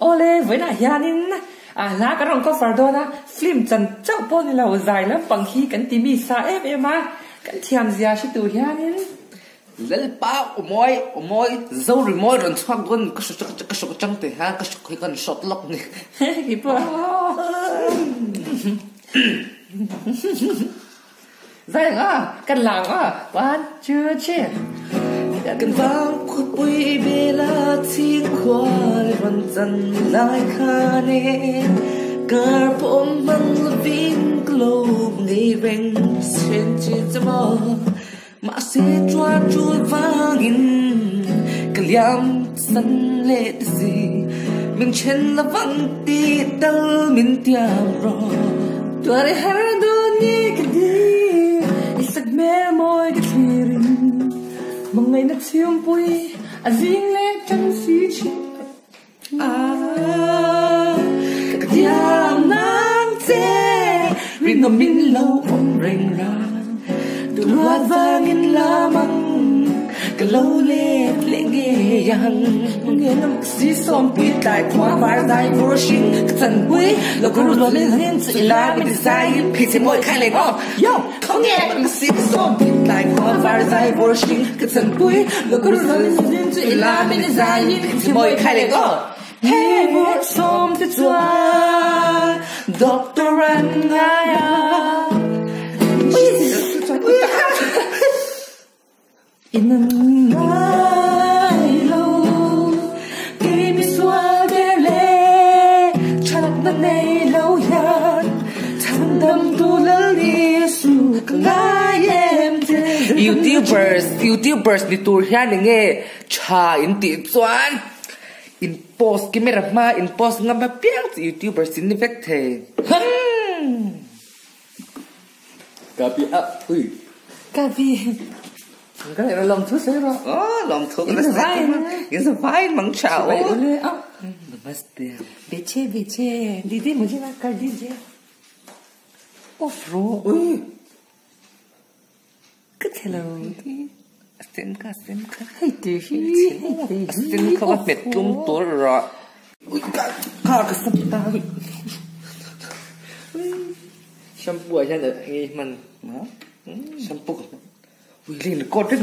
Ole với nãy hianin lá cái rong có phật đó na phim chân cháu po này là dài lắm bằng khi cái tim mi sa em mà cái thiam zia chỉ tu hianin lel pa omoi zo ri moi ron chak gon ka shok chang te ha ka shok kan shot lock ni hi po dài à cái làng à ban chưa chết cần vang khuất bụi bê la thiên khoai vẫn dần lại khá nè cả bom măng là vinh globe ngày rèn trên trên gió mà sẽ choa chuột vang in cái liam sân lệ gì mình trên là vắng ti tơ mình tiang rồi tua để hai đôi nhẹ cái đi ít mẹ môi cái thiền mong ngày nó chiêm bụi riêng lệ chân xí chi cái tiang nắng tê riêng ngầm mình lâu ông rèn ra từ loạt vang in la măng cái lâu lệ lệ nghe yang nghe năm xí xóm bít đại khoa vài đại vô sinh cái thần quý là cứ rồi lên lên chỉ là mình sai khi xem mỗi khai lên yo không nghe năm xí xóm bít đại khoa vài đại vô sinh cái thần quý là cứ rồi lên lên chỉ là mình sai khi xem mỗi khai lên hey vô xóm thì chua doctor anh ngay in ngày lâu khi mi xóa để lệ chắc bên này lâu yan thằng đâm tu lỡ đi su ngay em YouTubers đi tour hian nghe cha in ti chuan in post ki mer ma in post ngam ba piang YouTubers in vek the Kâpi ui Kâpi cái này là lòng thuốc đấy rồi lòng thuốc là cái vai mắng chảo namaste biche đi đi một chiếc car đi chứ offro ui cái thế là xem cả hay tí xem các bạn mệt lung tối rồi ui cả cái sắp ta shampoo aja ada ini man shampoo ui lên con rất